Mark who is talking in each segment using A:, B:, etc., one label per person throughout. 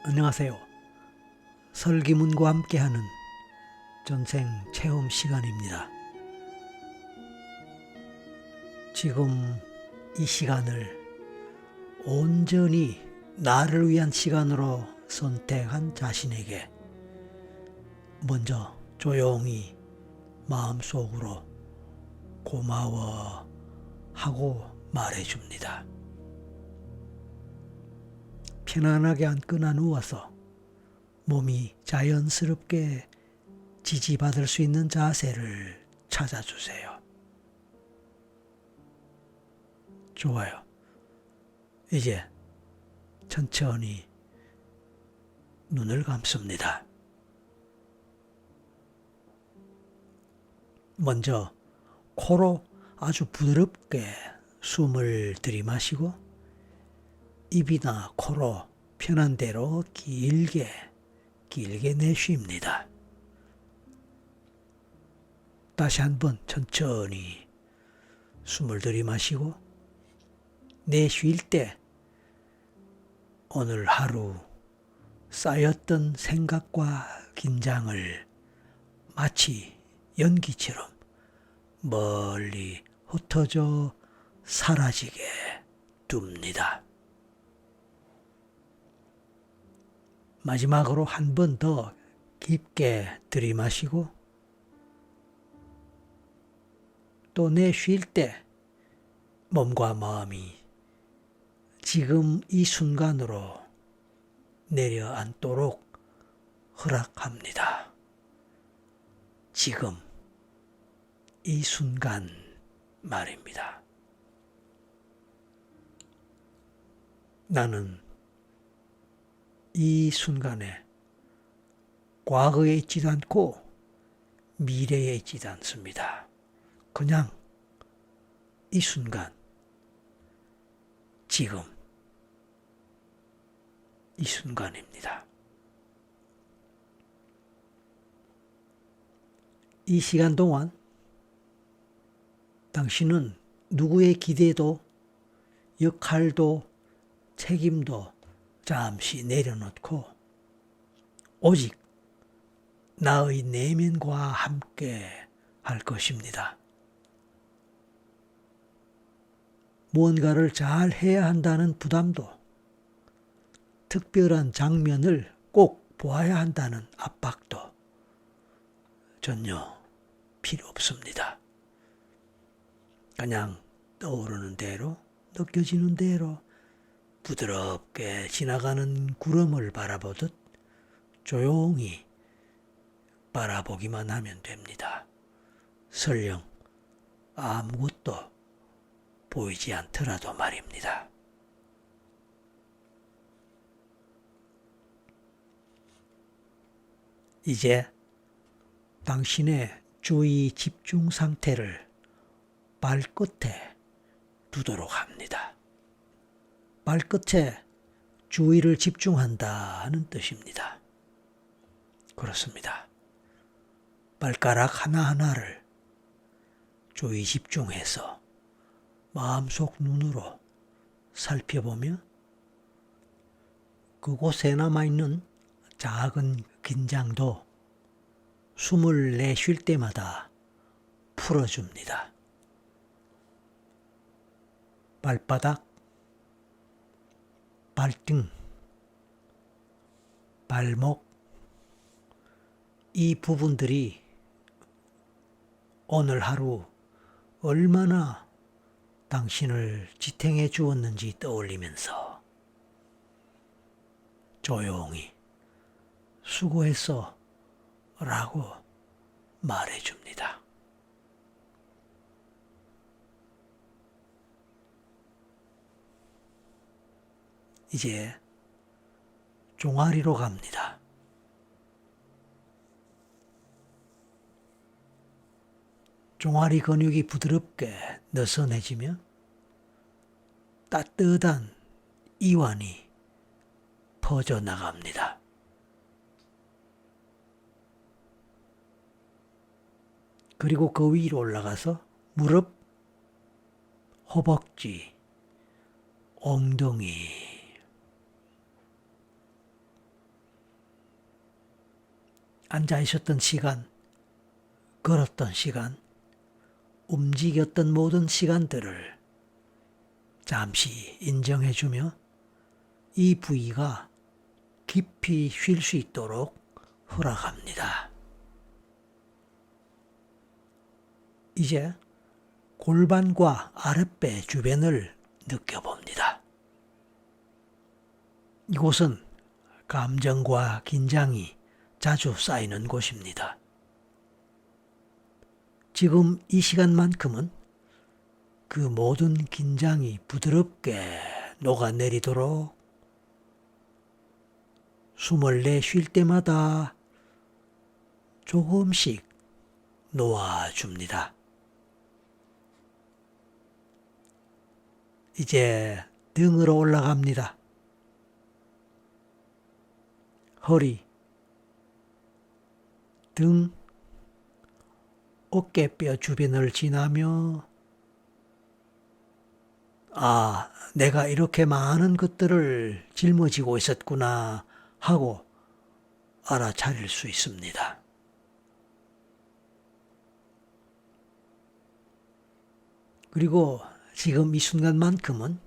A: 안녕하세요. 설기문과 함께하는 전생 체험 시간입니다. 지금 이 시간을 온전히 나를 위한 시간으로 선택한 자신에게 먼저 조용히 마음속으로 고마워하고 말해줍니다. 편안하게 앉거나 누워서 몸이 자연스럽게 지지받을 수 있는 자세를 찾아주세요. 좋아요. 이제 천천히 눈을 감습니다. 먼저 코로 아주 부드럽게 숨을 들이마시고 입이나 코로 편한 대로 길게 내쉽니다. 다시 한번 천천히 숨을 들이마시고 내쉴 때 오늘 하루 쌓였던 생각과 긴장을 마치 연기처럼 멀리 흩어져 사라지게 둡니다. 마지막으로 한 번 더 깊게 들이마시고 또 내쉴 때 몸과 마음이 지금 이 순간으로 내려앉도록 허락합니다. 지금 이 순간 말입니다. 나는 이 순간에 과거에 있지도 않고 미래에 있지도 않습니다. 그냥 이 순간, 지금 이 순간입니다. 이 시간 동안 당신은 누구의 기대도, 역할도, 책임도 잠시 내려놓고 오직 나의 내면과 함께 할 것입니다. 무언가를 잘 해야 한다는 부담도, 특별한 장면을 꼭 보아야 한다는 압박도 전혀 필요 없습니다. 그냥 떠오르는 대로, 느껴지는 대로 부드럽게 지나가는 구름을 바라보듯 조용히 바라보기만 하면 됩니다. 설령 아무것도 보이지 않더라도 말입니다. 이제 당신의 주의 집중 상태를 발끝에 두도록 합니다. 발끝에 주의를 집중한다는 뜻입니다. 그렇습니다. 발가락 하나하나를 주의 집중해서 마음속 눈으로 살펴보며 그곳에 남아있는 작은 긴장도 숨을 내쉴 때마다 풀어줍니다. 발바닥, 발등, 발목, 이 부분들이 오늘 하루 얼마나 당신을 지탱해 주었는지 떠올리면서 조용히 수고했어 라고 말해줍니다. 이제 종아리로 갑니다. 종아리 근육이 부드럽게 느슨해지며 따뜻한 이완이 퍼져나갑니다. 그리고 그 위로 올라가서 무릎, 허벅지, 엉덩이, 앉아 있었던 시간, 걸었던 시간, 움직였던 모든 시간들을 잠시 인정해주며 이 부위가 깊이 쉴 수 있도록 허락합니다. 이제 골반과 아랫배 주변을 느껴봅니다. 이곳은 감정과 긴장이 자주 쌓이는 곳입니다. 지금 이 시간만큼은 그 모든 긴장이 부드럽게 녹아내리도록 숨을 내쉴 때마다 조금씩 놓아줍니다. 이제 등으로 올라갑니다. 허리, 등, 어깨뼈 주변을 지나며 내가 이렇게 많은 것들을 짊어지고 있었구나 하고 알아차릴 수 있습니다. 그리고 지금 이 순간만큼은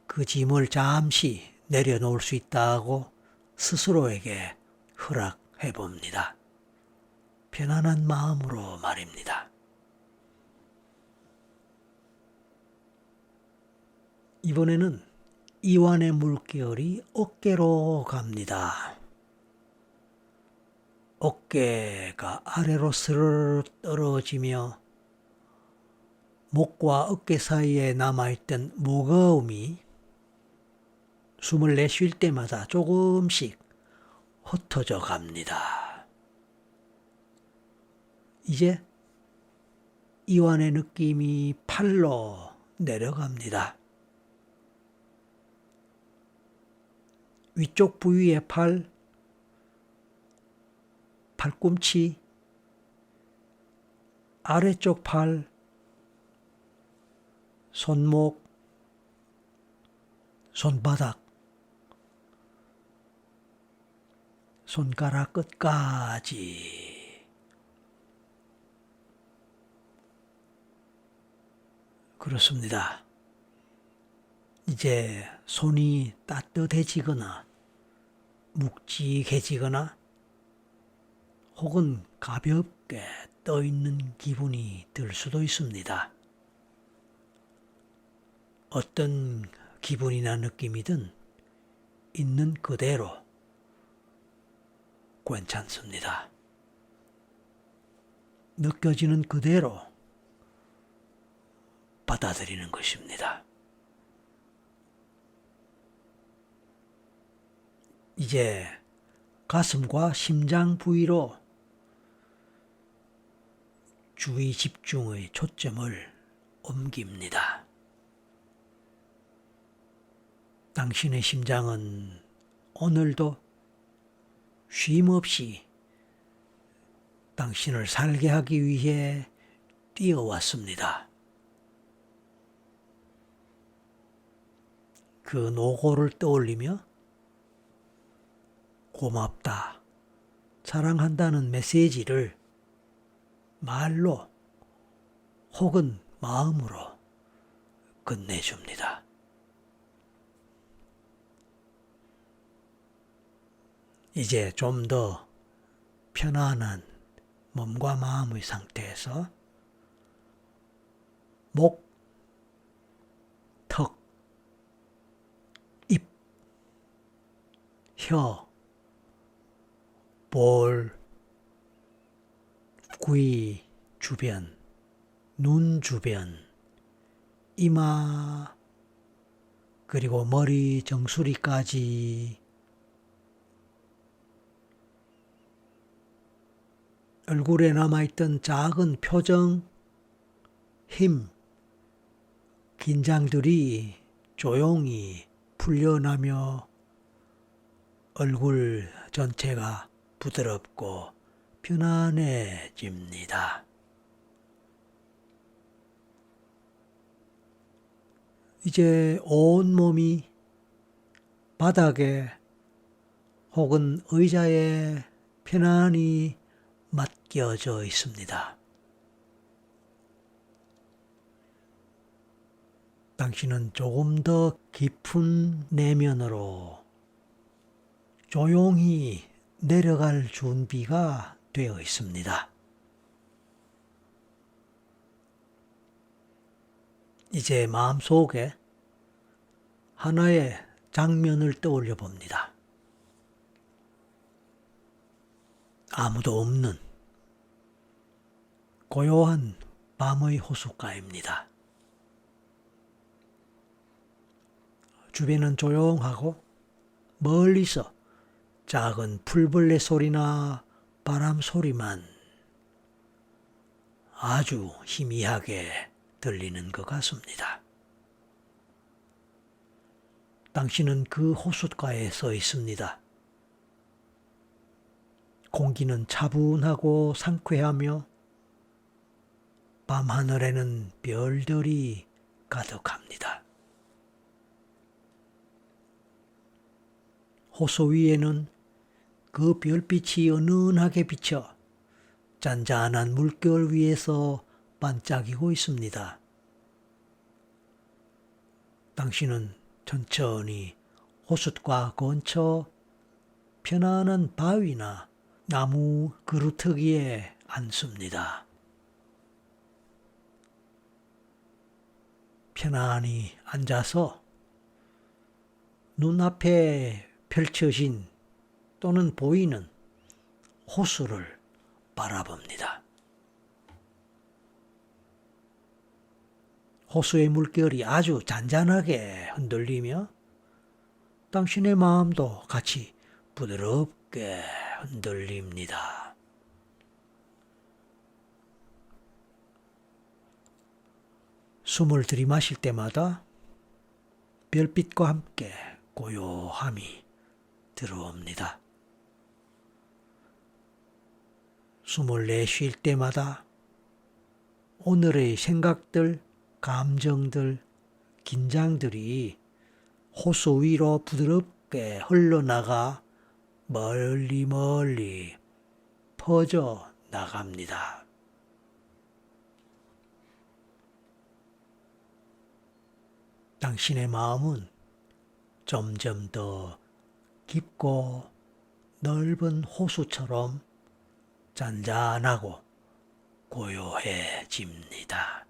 A: 그 짐을 잠시 내려놓을 수 있다고 스스로에게 허락해 봅니다. 편안한 마음으로 말입니다. 이번에는 이완의 물결이 어깨로 갑니다. 어깨가 아래로 스르르 떨어지며 목과 어깨 사이에 남아있던 무거움이 숨을 내쉴 때마다 조금씩 흩어져 갑니다. 이제 이완의 느낌이 팔로 내려갑니다. 위쪽 부위의 팔, 팔꿈치, 아래쪽 팔, 손목, 손바닥, 손가락 끝까지 그렇습니다. 이제 손이 따뜻해지거나 묵직해지거나 혹은 가볍게 떠있는 기분이 들 수도 있습니다. 어떤 기분이나 느낌이든 있는 그대로 괜찮습니다. 느껴지는 그대로 받아들이는 것입니다. 이제 가슴과 심장 부위로 주의 집중의 초점을 옮깁니다. 당신의 심장은 오늘도 쉼없이 당신을 살게 하기 위해 뛰어왔습니다. 그 노고를 떠올리며 고맙다, 사랑한다는 메시지를 말로 혹은 마음으로 끝내줍니다. 이제 좀 더 편안한 몸과 마음의 상태에서 목, 턱, 입, 혀, 볼, 귀 주변, 눈 주변, 이마, 그리고 머리 정수리까지 얼굴에 남아있던 작은 표정, 힘, 긴장들이 조용히 풀려나며 얼굴 전체가 부드럽고 편안해집니다. 이제 온몸이 바닥에 혹은 의자에 편안히 맡겨져 있습니다. 당신은 조금 더 깊은 내면으로 조용히 내려갈 준비가 되어 있습니다. 이제 마음속에 하나의 장면을 떠올려 봅니다. 아무도 없는 고요한 밤의 호숫가입니다. 주변은 조용하고 멀리서 작은 풀벌레 소리나 바람 소리만 아주 희미하게 들리는 것 같습니다. 당신은 그 호숫가에 서 있습니다. 공기는 차분하고 상쾌하며 밤하늘에는 별들이 가득합니다. 호수 위에는 그 별빛이 은은하게 비쳐 잔잔한 물결 위에서 반짝이고 있습니다. 당신은 천천히 호숫가 근처 편안한 바위나 나무 그루터기에 앉습니다. 편안히 앉아서 눈앞에 펼쳐진 또는 보이는 호수를 바라봅니다. 호수의 물결이 아주 잔잔하게 흔들리며 당신의 마음도 같이 부드럽게 흔들립니다. 숨을 들이마실 때마다 별빛과 함께 고요함이 들어옵니다. 숨을 내쉴 때마다 오늘의 생각들, 감정들, 긴장들이 호수 위로 부드럽게 흘러나가 멀리 멀리 퍼져 나갑니다. 당신의 마음은 점점 더 깊고 넓은 호수처럼 잔잔하고 고요해집니다.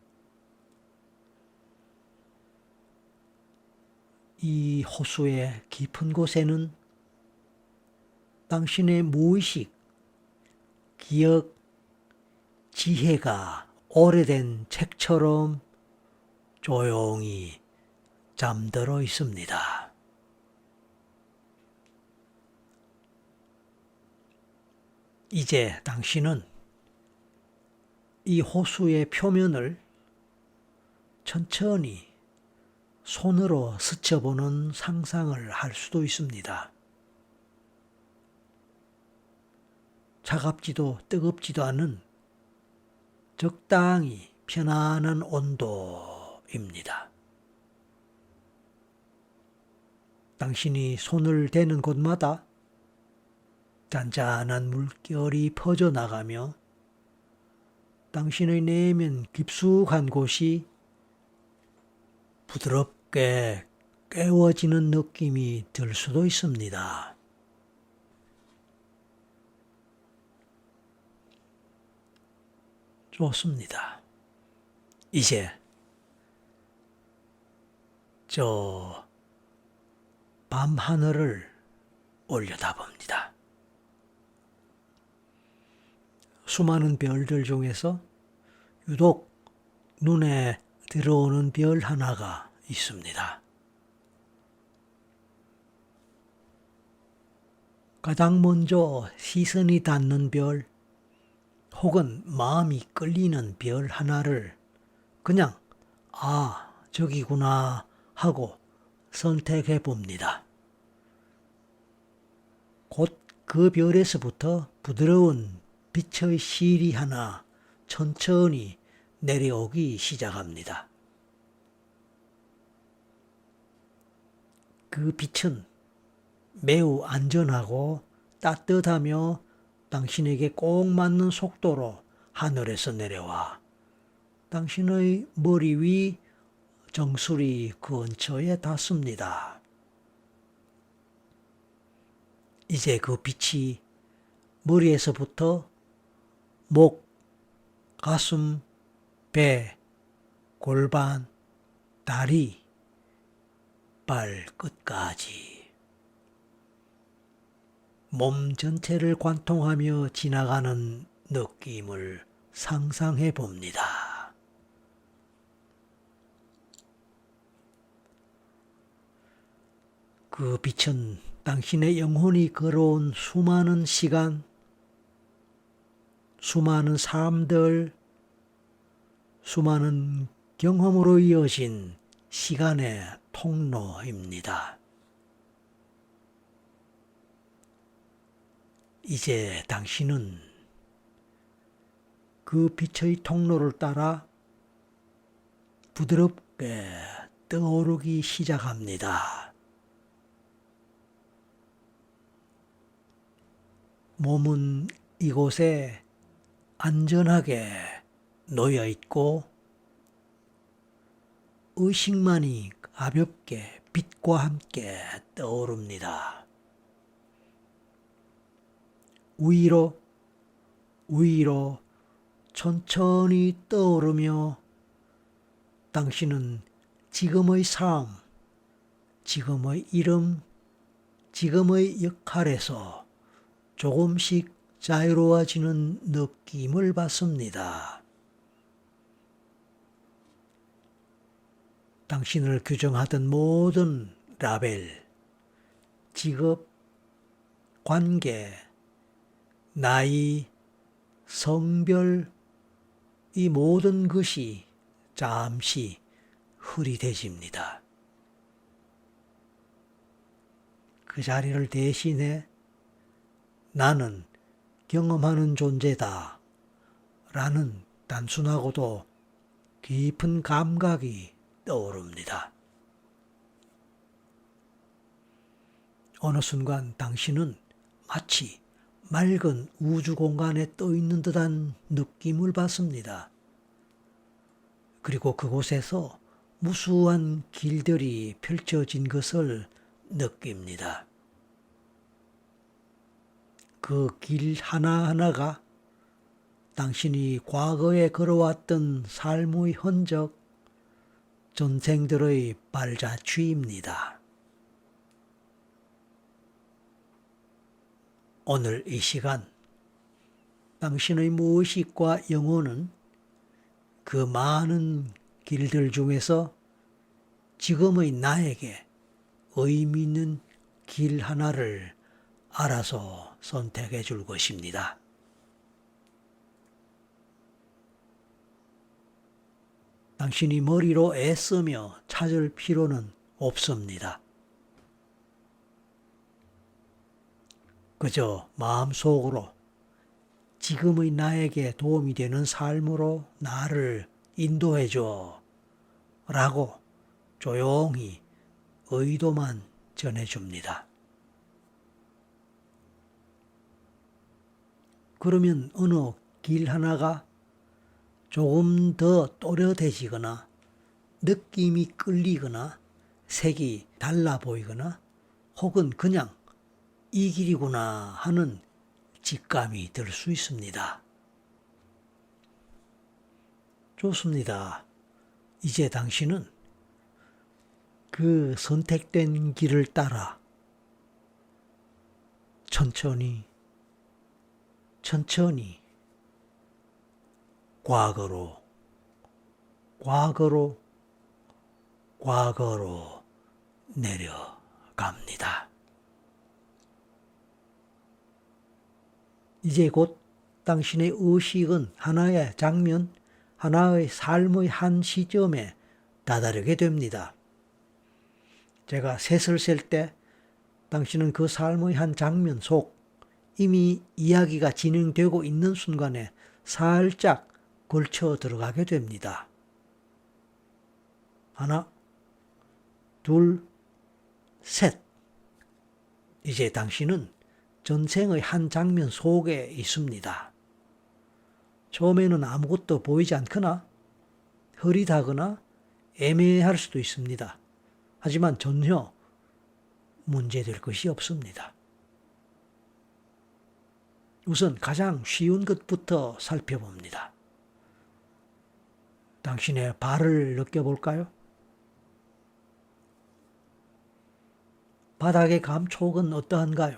A: 이 호수의 깊은 곳에는 당신의 무의식, 기억, 지혜가 오래된 책처럼 조용히 잠들어 있습니다. 이제 당신은 이 호수의 표면을 천천히 손으로 스쳐보는 상상을 할 수도 있습니다. 차갑지도 뜨겁지도 않은 적당히 편안한 온도입니다. 당신이 손을 대는 곳마다 잔잔한 물결이 퍼져나가며 당신의 내면 깊숙한 곳이 부드럽게 깨워지는 느낌이 들 수도 있습니다. 좋습니다. 이제 저 밤하늘을 올려다봅니다. 수많은 별들 중에서 유독 눈에 들어오는 별 하나가 있습니다. 가장 먼저 시선이 닿는 별 혹은 마음이 끌리는 별 하나를 그냥 저기구나 하고 선택해 봅니다. 곧 그 별에서부터 부드러운 빛의 실이 하나 천천히 내려오기 시작합니다. 그 빛은 매우 안전하고 따뜻하며 당신에게 꼭 맞는 속도로 하늘에서 내려와 당신의 머리 위 정수리 근처에 닿습니다. 이제 그 빛이 머리에서부터 목, 가슴, 배, 골반, 다리, 발끝까지 몸 전체를 관통하며 지나가는 느낌을 상상해 봅니다. 그 빛은 당신의 영혼이 걸어온 수많은 시간, 수많은 사람들, 수많은 경험으로 이어진 시간의 통로입니다. 이제 당신은 그 빛의 통로를 따라 부드럽게 떠오르기 시작합니다. 몸은 이곳에 안전하게 놓여 있고 의식만이 가볍게 빛과 함께 떠오릅니다. 위로 천천히 떠오르며 당신은 지금의 삶, 지금의 이름, 지금의 역할에서 조금씩 자유로워지는 느낌을 받습니다. 당신을 규정하던 모든 라벨, 직업, 관계, 나이, 성별, 이 모든 것이 잠시 흐릿해집니다. 그 자리를 대신해 나는 경험하는 존재다 라는 단순하고도 깊은 감각이 떠오릅니다. 어느 순간 당신은 마치 맑은 우주 공간에 떠 있는 듯한 느낌을 받습니다. 그리고 그곳에서 무수한 길들이 펼쳐진 것을 느낍니다. 그 길 하나하나가 당신이 과거에 걸어왔던 삶의 흔적, 전생들의 발자취입니다. 오늘 이 시간 당신의 무의식과 영혼은 그 많은 길들 중에서 지금의 나에게 의미 있는 길 하나를 알아서 선택해 줄 것입니다. 당신이 머리로 애쓰며 찾을 필요는 없습니다. 그저 마음속으로 지금의 나에게 도움이 되는 삶으로 나를 인도해줘 라고 조용히 의도만 전해줍니다. 그러면 어느 길 하나가 조금 더 또렷해지거나 느낌이 끌리거나 색이 달라 보이거나 혹은 그냥 이 길이구나 하는 직감이 들 수 있습니다. 좋습니다. 이제 당신은 그 선택된 길을 따라 천천히 과거로 내려갑니다. 이제 곧 당신의 의식은 하나의 장면, 하나의 삶의 한 시점에 다다르게 됩니다. 제가 셋을 셀 때 당신은 그 삶의 한 장면 속 이미 이야기가 진행되고 있는 순간에 살짝 걸쳐 들어가게 됩니다. 하나, 둘, 셋. 이제 당신은 전생의 한 장면 속에 있습니다. 처음에는 아무것도 보이지 않거나 흐릿하거나 애매할 수도 있습니다. 하지만 전혀 문제될 것이 없습니다. 우선 가장 쉬운 것부터 살펴봅니다. 당신의 발을 느껴볼까요? 바닥의 감촉은 어떠한가요?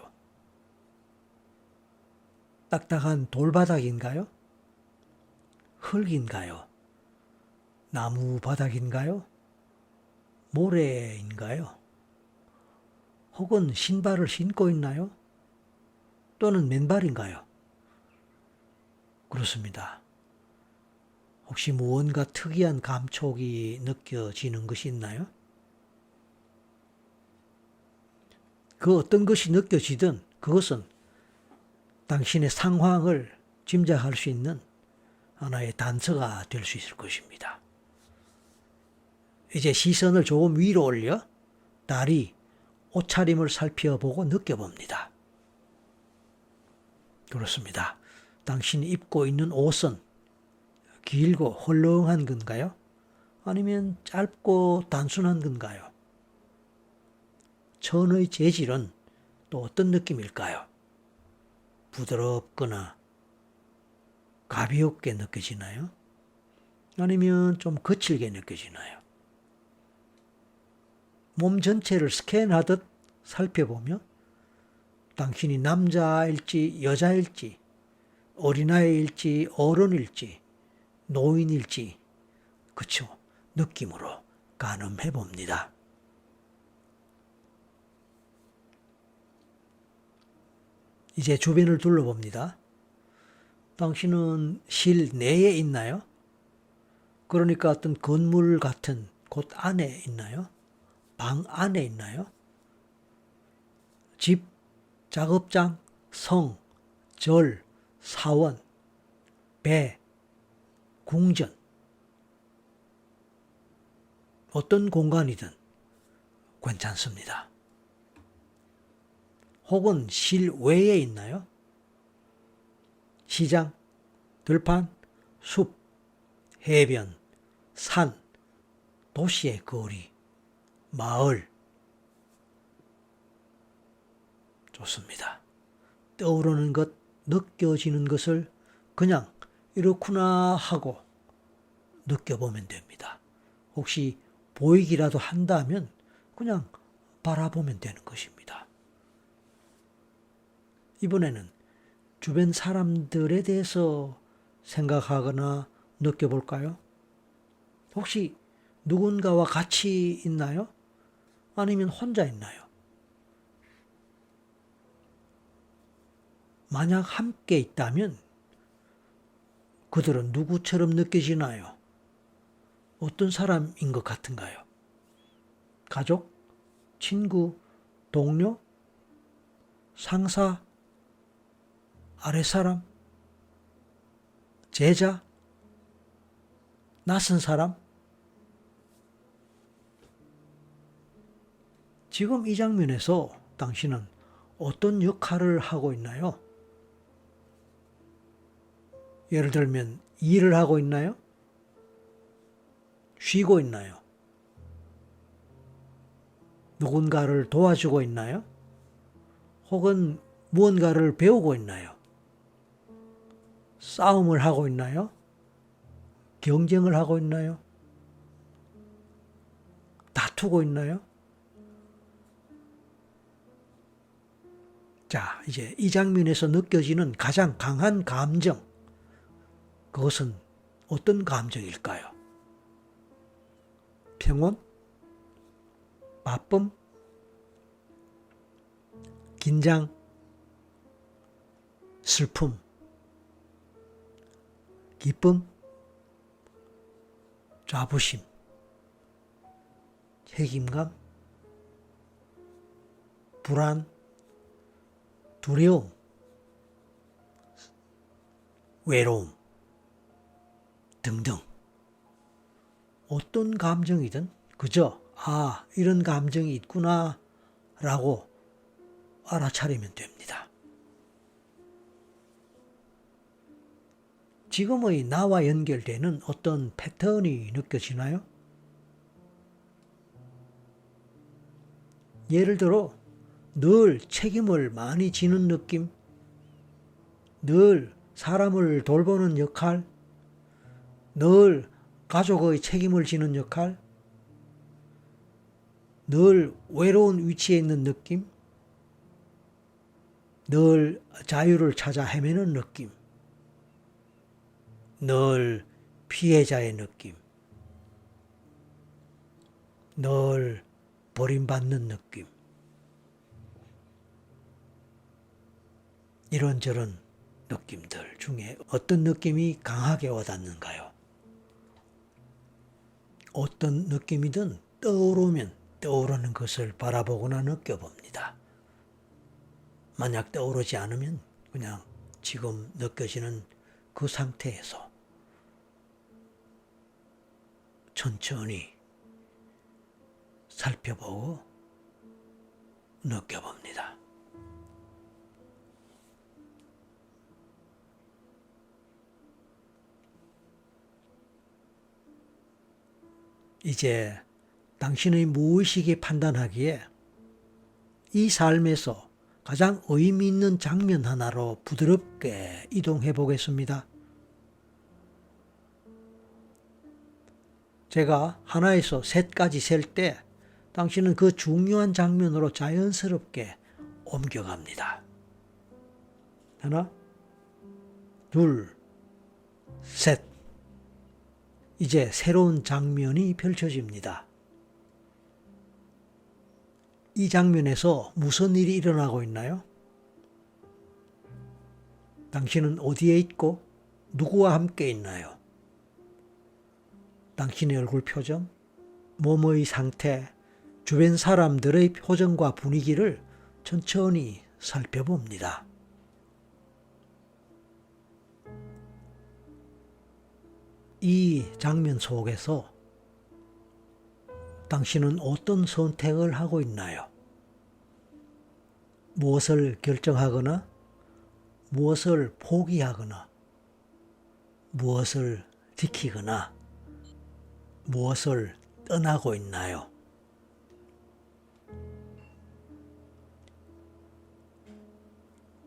A: 딱딱한 돌바닥인가요? 흙인가요? 나무 바닥인가요? 모래인가요? 혹은 신발을 신고 있나요? 또는 맨발인가요? 그렇습니다. 혹시 무언가 특이한 감촉이 느껴지는 것이 있나요? 그 어떤 것이 느껴지든 그것은 당신의 상황을 짐작할 수 있는 하나의 단서가 될 수 있을 것입니다. 이제 시선을 조금 위로 올려 다리, 옷차림을 살펴보고 느껴봅니다. 그렇습니다. 당신이 입고 있는 옷은 길고 헐렁한 건가요? 아니면 짧고 단순한 건가요? 천의 재질은 또 어떤 느낌일까요? 부드럽거나 가볍게 느껴지나요? 아니면 좀 거칠게 느껴지나요? 몸 전체를 스캔하듯 살펴보며 당신이 남자일지 여자일지 어린아이일지 어른일지 노인일지 그쵸? 느낌으로 가늠해 봅니다. 이제 주변을 둘러봅니다. 당신은 실내에 있나요? 그러니까 어떤 건물 같은 곳 안에 있나요? 방 안에 있나요? 집, 작업장, 성, 절, 사원, 배, 궁전. 어떤 공간이든 괜찮습니다. 혹은 실외에 있나요? 시장, 들판, 숲, 해변, 산, 도시의 거리, 마을. 좋습니다. 떠오르는 것, 느껴지는 것을 그냥 이렇구나 하고 느껴보면 됩니다. 혹시 보이기라도 한다면 그냥 바라보면 되는 것입니다. 이번에는 주변 사람들에 대해서 생각하거나 느껴볼까요? 혹시 누군가와 같이 있나요? 아니면 혼자 있나요? 만약 함께 있다면 그들은 누구처럼 느껴지나요? 어떤 사람인 것 같은가요? 가족? 친구? 동료? 상사? 아랫사람? 제자? 낯선 사람? 지금 이 장면에서 당신은 어떤 역할을 하고 있나요? 예를 들면 일을 하고 있나요? 쉬고 있나요? 누군가를 도와주고 있나요? 혹은 무언가를 배우고 있나요? 싸움을 하고 있나요? 경쟁을 하고 있나요? 다투고 있나요? 자, 이제 이 장면에서 느껴지는 가장 강한 감정, 그것은 어떤 감정일까요? 평온? 바쁨? 긴장? 슬픔? 기쁨? 자부심? 책임감? 불안? 두려움? 외로움 등등 어떤 감정이든 그저 이런 감정이 있구나 라고 알아차리면 됩니다. 지금의 나와 연결되는 어떤 패턴이 느껴지나요? 예를 들어 늘 책임을 많이 지는 느낌, 늘 사람을 돌보는 역할, 늘 가족의 책임을 지는 역할, 늘 외로운 위치에 있는 느낌, 늘 자유를 찾아 헤매는 느낌, 늘 피해자의 느낌, 늘 버림받는 느낌, 이런저런 느낌들 중에 어떤 느낌이 강하게 와닿는가요? 어떤 느낌이든 떠오르면 떠오르는 것을 바라보거나 느껴봅니다. 만약 떠오르지 않으면 그냥 지금 느껴지는 그 상태에서 천천히 살펴보고 느껴봅니다. 이제 당신의 무의식이 판단하기에 이 삶에서 가장 의미 있는 장면 하나로 부드럽게 이동해 보겠습니다. 제가 하나에서 셋까지 셀 때 당신은 그 중요한 장면으로 자연스럽게 옮겨갑니다. 하나, 둘, 셋. 이제 새로운 장면이 펼쳐집니다. 이 장면에서 무슨 일이 일어나고 있나요? 당신은 어디에 있고 누구와 함께 있나요? 당신의 얼굴 표정, 몸의 상태, 주변 사람들의 표정과 분위기를 천천히 살펴봅니다. 이 장면 속에서 당신은 어떤 선택을 하고 있나요? 무엇을 결정하거나 무엇을 포기하거나 무엇을 지키거나 무엇을 떠나고 있나요?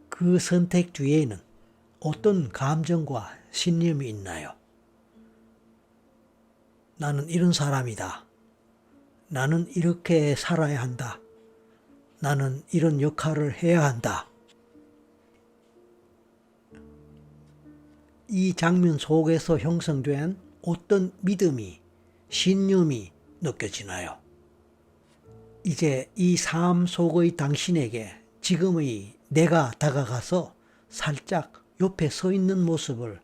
A: 그 선택 뒤에는 어떤 감정과 신념이 있나요? 나는 이런 사람이다. 나는 이렇게 살아야 한다. 나는 이런 역할을 해야 한다. 이 장면 속에서 형성된 어떤 믿음이, 신념이 느껴지나요? 이제 이 삶 속의 당신에게 지금의 내가 다가가서 살짝 옆에 서 있는 모습을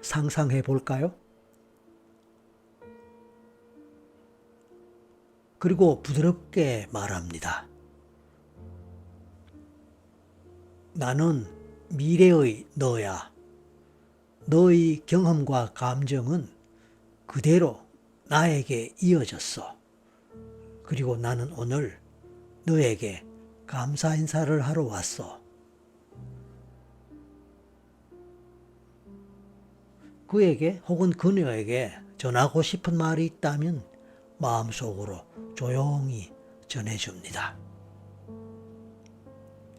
A: 상상해 볼까요? 그리고 부드럽게 말합니다. 나는 미래의 너야. 너의 경험과 감정은 그대로 나에게 이어졌어. 그리고 나는 오늘 너에게 감사 인사를 하러 왔어. 그에게 혹은 그녀에게 전하고 싶은 말이 있다면 마음속으로 조용히 전해줍니다.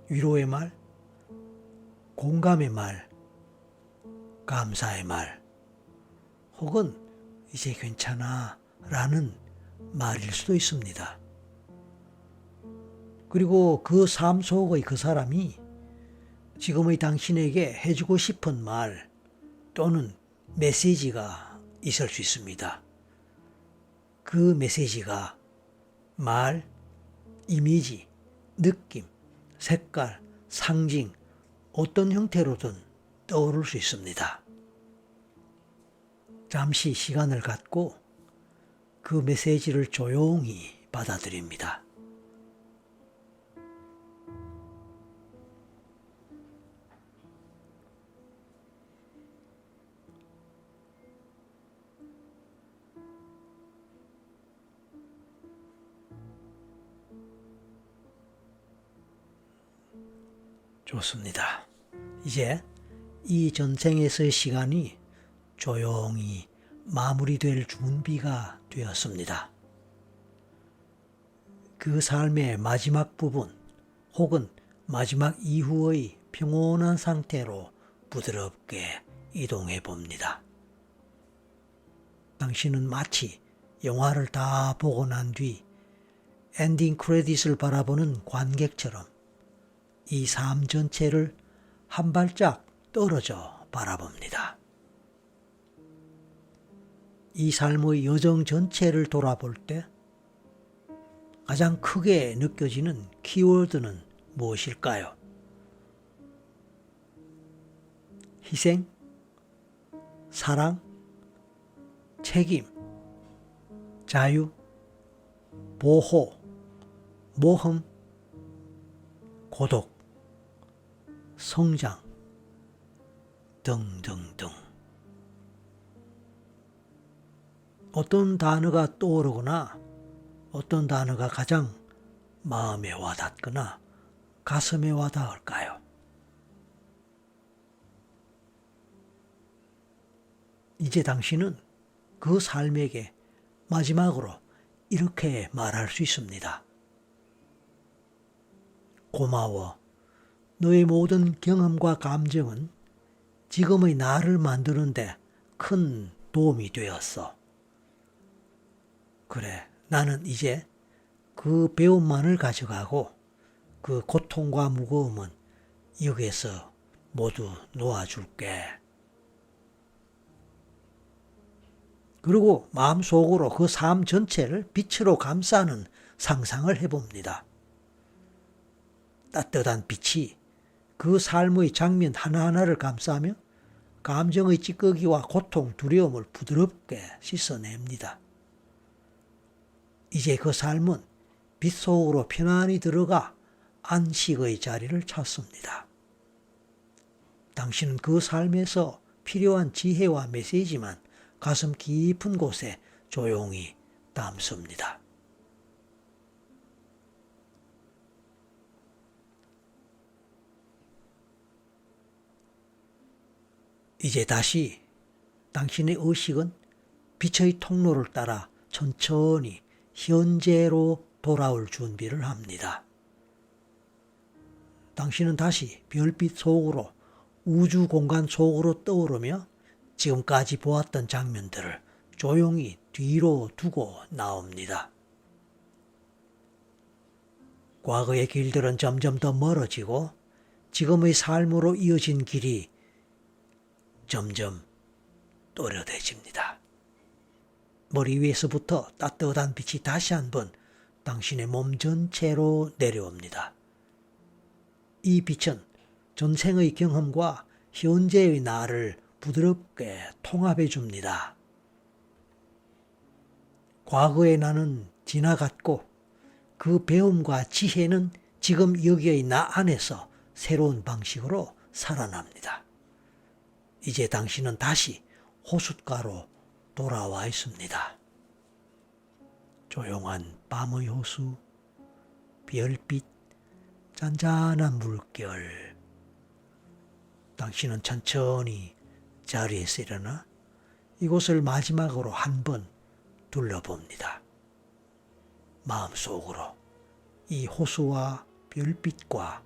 A: 위로의 말, 공감의 말, 감사의 말, 혹은 이제 괜찮아 라는 말일 수도 있습니다. 그리고 그 삶 속의 그 사람이 지금의 당신에게 해주고 싶은 말 또는 메시지가 있을 수 있습니다. 그 메시지가 말, 이미지, 느낌, 색깔, 상징, 어떤 형태로든 떠오를 수 있습니다. 잠시 시간을 갖고 그 메시지를 조용히 받아들입니다. 좋습니다. 이제 이 전생에서의 시간이 조용히 마무리될 준비가 되었습니다. 그 삶의 마지막 부분 혹은 마지막 이후의 평온한 상태로 부드럽게 이동해 봅니다. 당신은 마치 영화를 다 보고 난 뒤 엔딩 크레딧을 바라보는 관객처럼 이 삶 전체를 한 발짝 떨어져 바라봅니다. 이 삶의 여정 전체를 돌아볼 때 가장 크게 느껴지는 키워드는 무엇일까요? 희생, 사랑, 책임, 자유, 보호, 모험, 고독, 성장 등등등. 어떤 단어가 떠오르거나 어떤 단어가 가장 마음에 와닿거나 가슴에 와닿을까요? 이제 당신은 그 삶에게 마지막으로 이렇게 말할 수 있습니다. 고마워. 너의 모든 경험과 감정은 지금의 나를 만드는데 큰 도움이 되었어. 그래, 나는 이제 그 배움만을 가져가고 그 고통과 무거움은 여기에서 모두 놓아줄게. 그리고 마음속으로 그 삶 전체를 빛으로 감싸는 상상을 해봅니다. 따뜻한 빛이 그 삶의 장면 하나하나를 감싸며 감정의 찌꺼기와 고통, 두려움을 부드럽게 씻어냅니다. 이제 그 삶은 빛 속으로 편안히 들어가 안식의 자리를 찾습니다. 당신은 그 삶에서 필요한 지혜와 메시지만 가슴 깊은 곳에 조용히 담습니다. 이제 다시 당신의 의식은 빛의 통로를 따라 천천히 현재로 돌아올 준비를 합니다. 당신은 다시 별빛 속으로 우주 공간 속으로 떠오르며 지금까지 보았던 장면들을 조용히 뒤로 두고 나옵니다. 과거의 길들은 점점 더 멀어지고 지금의 삶으로 이어진 길이 점점 또렷해집니다. 머리 위에서부터 따뜻한 빛이 다시 한번 당신의 몸 전체로 내려옵니다. 이 빛은 전생의 경험과 현재의 나를 부드럽게 통합해 줍니다. 과거의 나는 지나갔고 그 배움과 지혜는 지금 여기의 나 안에서 새로운 방식으로 살아납니다. 이제 당신은 다시 호숫가로 돌아와 있습니다. 조용한 밤의 호수, 별빛, 잔잔한 물결. 당신은 천천히 자리에서 일어나 이곳을 마지막으로 한번 둘러봅니다. 마음속으로 이 호수와 별빛과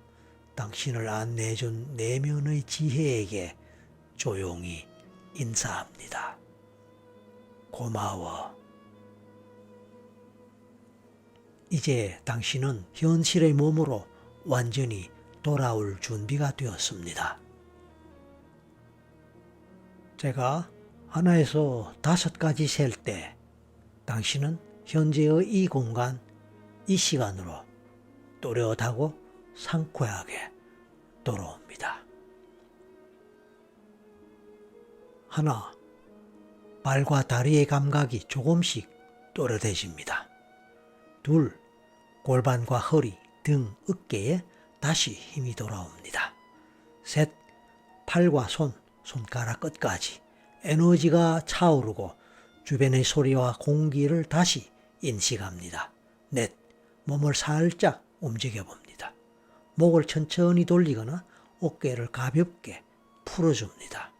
A: 당신을 안내해준 내면의 지혜에게 조용히 인사합니다. 고마워. 이제 당신은 현실의 몸으로 완전히 돌아올 준비가 되었습니다. 제가 하나에서 5까지 셀 때 당신은 현재의 이 공간, 이 시간으로 또렷하고 상쾌하게 돌아옵니다. 하나, 발과 다리의 감각이 조금씩 또렷해집니다. 둘, 골반과 허리, 등, 어깨에 다시 힘이 돌아옵니다. 셋, 팔과 손, 손가락 끝까지 에너지가 차오르고 주변의 소리와 공기를 다시 인식합니다. 넷, 몸을 살짝 움직여 봅니다. 목을 천천히 돌리거나 어깨를 가볍게 풀어줍니다.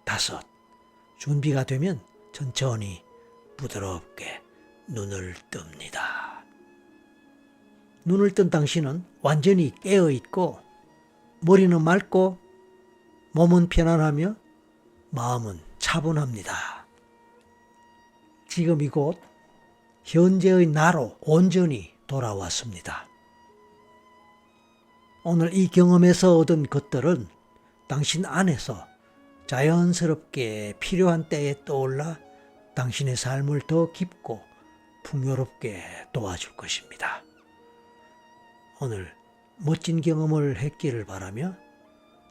A: 5. 준비가 되면 천천히 부드럽게 눈을 뜹니다. 눈을 뜬 당신은 완전히 깨어있고 머리는 맑고 몸은 편안하며 마음은 차분합니다. 지금 이곳 현재의 나로 온전히 돌아왔습니다. 오늘 이 경험에서 얻은 것들은 당신 안에서 자연스럽게 필요한 때에 떠올라 당신의 삶을 더 깊고 풍요롭게 도와줄 것입니다. 오늘 멋진 경험을 했기를 바라며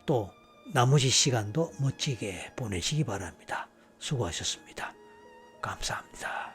A: 또 나머지 시간도 멋지게 보내시기 바랍니다. 수고하셨습니다. 감사합니다.